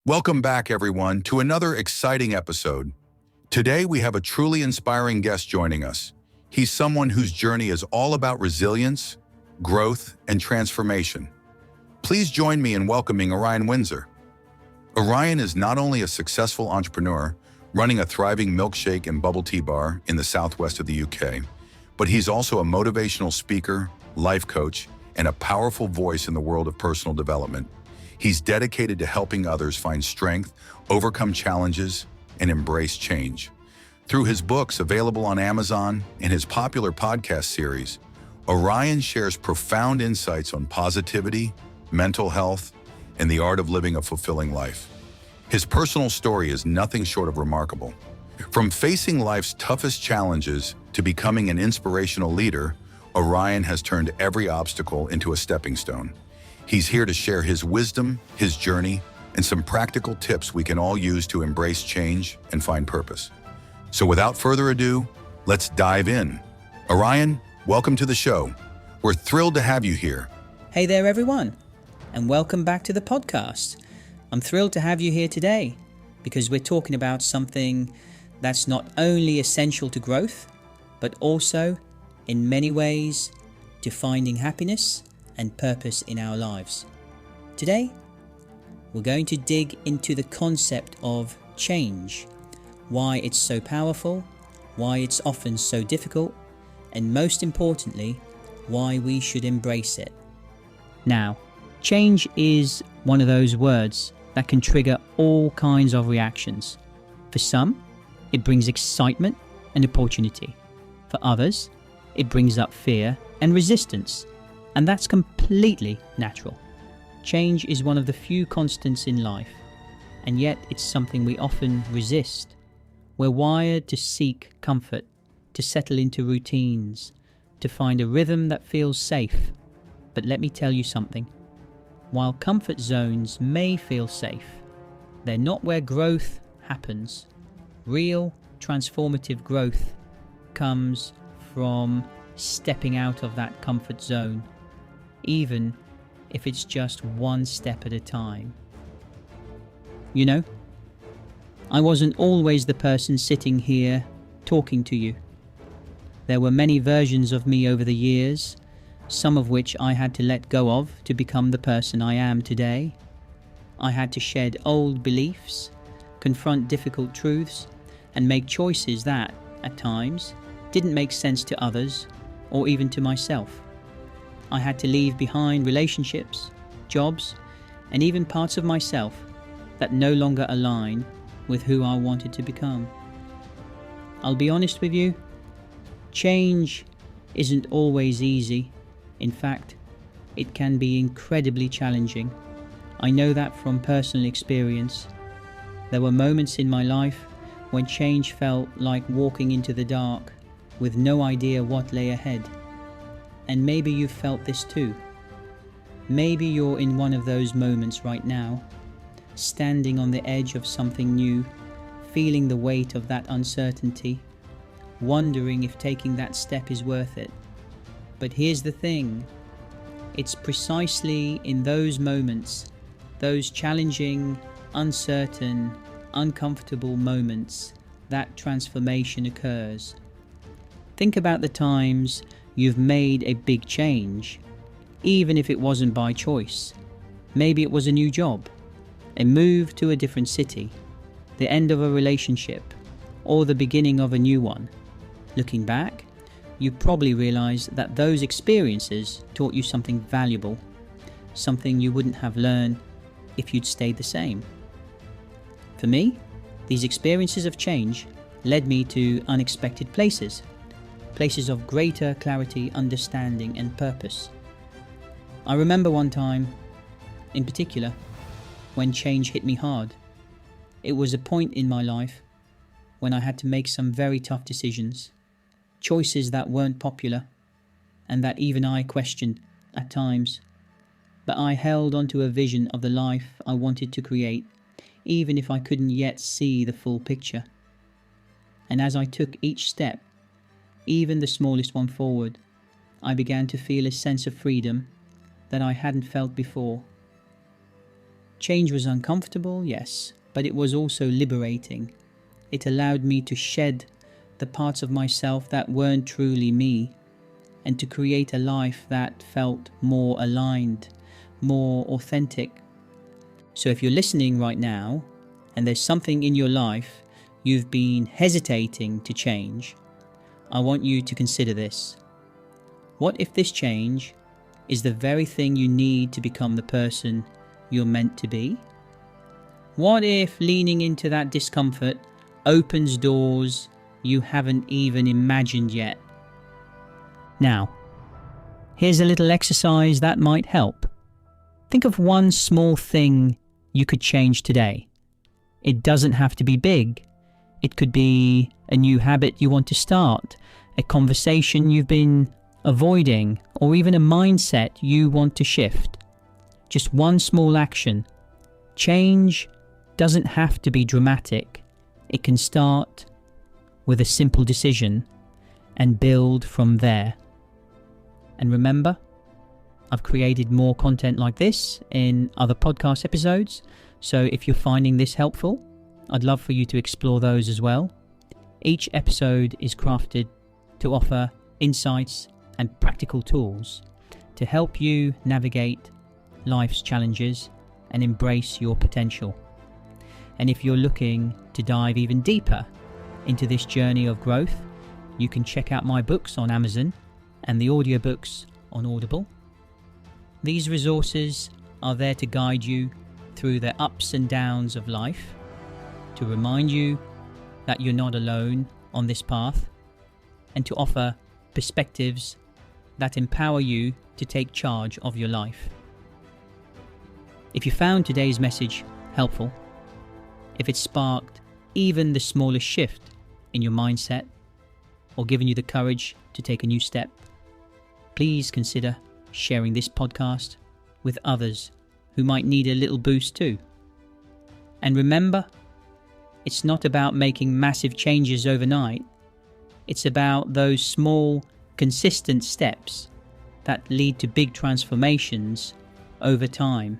Welcome back, everyone, to another exciting episode. Today, we have a truly inspiring guest joining us. He's someone whose journey is all about resilience, growth, and transformation. Please join me in welcoming Orion Windsor. Orion is not only a successful entrepreneur, running a thriving milkshake and bubble tea bar in the southwest of the UK, but he's also a motivational speaker, life coach, and a powerful voice in the world of personal development. He's dedicated to helping others find strength, overcome challenges, and embrace change. Through his books available on Amazon and his popular podcast series, Orion shares profound insights on positivity, mental health, and the art of living a fulfilling life. His personal story is nothing short of remarkable. From facing life's toughest challenges to becoming an inspirational leader, Orion has turned every obstacle into a stepping stone. He's here to share his wisdom, his journey, and some practical tips we can all use to embrace change and find purpose. So without further ado, let's dive in. Orion, welcome to the show. We're thrilled to have you here. Hey there, everyone, and welcome back to the podcast. I'm thrilled to have you here today because we're talking about something that's not only essential to growth, but also, in many ways, to finding happiness and purpose in our lives. Today, we're going to dig into the concept of change, why it's so powerful, why it's often so difficult, and most importantly, why we should embrace it. Now, change is one of those words that can trigger all kinds of reactions. For some, it brings excitement and opportunity. For others, it brings up fear and resistance. And that's completely natural. Change is one of the few constants in life, and yet it's something we often resist. We're wired to seek comfort, to settle into routines, to find a rhythm that feels safe. But let me tell you something. While comfort zones may feel safe, they're not where growth happens. Real transformative growth comes from stepping out of that comfort zone, even if it's just one step at a time. You know, I wasn't always the person sitting here talking to you. There were many versions of me over the years, some of which I had to let go of to become the person I am today. I had to shed old beliefs, confront difficult truths, and make choices that, at times, didn't make sense to others or even to myself. I had to leave behind relationships, jobs, and even parts of myself that no longer align with who I wanted to become. I'll be honest with you, change isn't always easy. In fact, it can be incredibly challenging. I know that from personal experience. There were moments in my life when change felt like walking into the dark with no idea what lay ahead. And maybe you've felt this too. Maybe you're in one of those moments right now, standing on the edge of something new, feeling the weight of that uncertainty, wondering if taking that step is worth it. But here's the thing, it's precisely in those moments, those challenging, uncertain, uncomfortable moments, that transformation occurs. Think about the times you've made a big change, even if it wasn't by choice. Maybe it was a new job, a move to a different city, the end of a relationship, or the beginning of a new one. Looking back, you probably realize that those experiences taught you something valuable, something you wouldn't have learned if you'd stayed the same. For me, these experiences of change led me to unexpected places of greater clarity, understanding, and purpose. I remember one time, in particular, when change hit me hard. It was a point in my life when I had to make some very tough decisions, choices that weren't popular, and that even I questioned at times. But I held onto a vision of the life I wanted to create, even if I couldn't yet see the full picture. And as I took each step, even the smallest one forward, I began to feel a sense of freedom that I hadn't felt before. Change was uncomfortable, yes, but it was also liberating. It allowed me to shed the parts of myself that weren't truly me, and to create a life that felt more aligned, more authentic. So if you're listening right now, and there's something in your life you've been hesitating to change, I want you to consider this. What if this change is the very thing you need to become the person you're meant to be? What if leaning into that discomfort opens doors you haven't even imagined yet? Now, here's a little exercise that might help. Think of one small thing you could change today. It doesn't have to be big. It could be a new habit you want to start, a conversation you've been avoiding, or even a mindset you want to shift. Just one small action. Change doesn't have to be dramatic. It can start with a simple decision and build from there. And remember, I've created more content like this in other podcast episodes, so if you're finding this helpful, I'd love for you to explore those as well. Each episode is crafted to offer insights and practical tools to help you navigate life's challenges and embrace your potential. And if you're looking to dive even deeper into this journey of growth, you can check out my books on Amazon and the audiobooks on Audible. These resources are there to guide you through the ups and downs of life, to remind you that you're not alone on this path, and to offer perspectives that empower you to take charge of your life. If you found today's message helpful, if it sparked even the smallest shift in your mindset, or given you the courage to take a new step, please consider sharing this podcast with others who might need a little boost too. And remember, it's not about making massive changes overnight. It's about those small, consistent steps that lead to big transformations over time.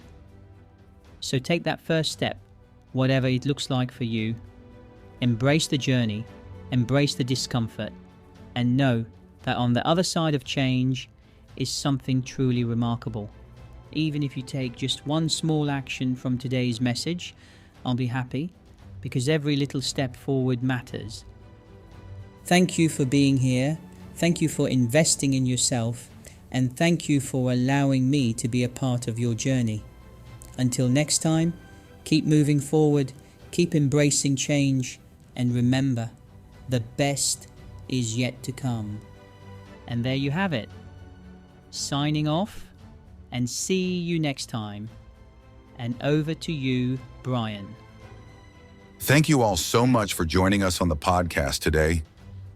So take that first step, whatever it looks like for you. Embrace the journey, embrace the discomfort, and know that on the other side of change is something truly remarkable. Even if you take just one small action from today's message, I'll be happy, because every little step forward matters. Thank you for being here. Thank you for investing in yourself, and thank you for allowing me to be a part of your journey. Until next time, keep moving forward, keep embracing change, and remember, the best is yet to come. And there you have it. Signing off, and see you next time. And over to you, Brian. Thank you all so much for joining us on the podcast today.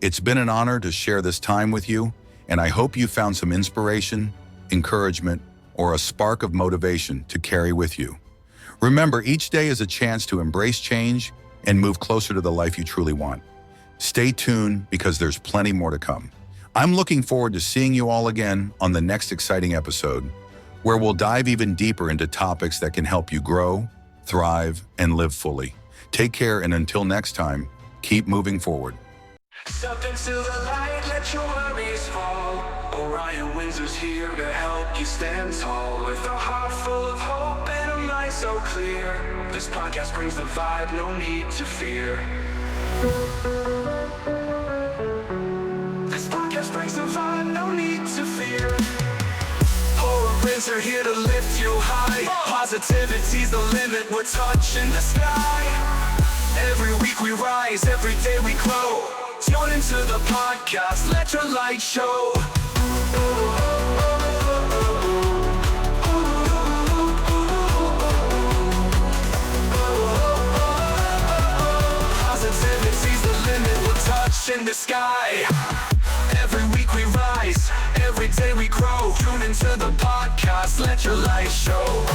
It's been an honor to share this time with you, and I hope you found some inspiration, encouragement, or a spark of motivation to carry with you. Remember, each day is a chance to embrace change and move closer to the life you truly want. Stay tuned, because there's plenty more to come. I'm looking forward to seeing you all again on the next exciting episode, where we'll dive even deeper into topics that can help you grow, thrive, and live fully. Take care, and until next time, keep moving forward. Step into the light, let your worries fall. Orion Windsor's here to help you stand tall. With a heart full of hope and a mind so clear, this podcast brings the vibe, no need to fear. This podcast brings the vibe, no need to fear. Orion Windsor here to lift you high. Positivity's the limit, we're touching the sky. Every week we rise, every day we grow. Tune into the podcast, let your light show. Positivity's the limit, we're touching the sky. Every week we rise, every day we grow. Tune into the podcast, let your light show.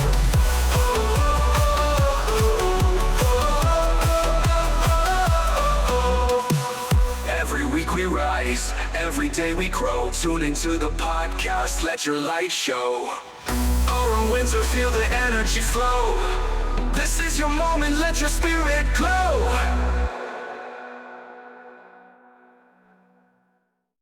Every week we rise, every day we grow. Tune into the podcast, let your light show. Orion Windsor, feel the energy flow. This is your moment, let your spirit glow.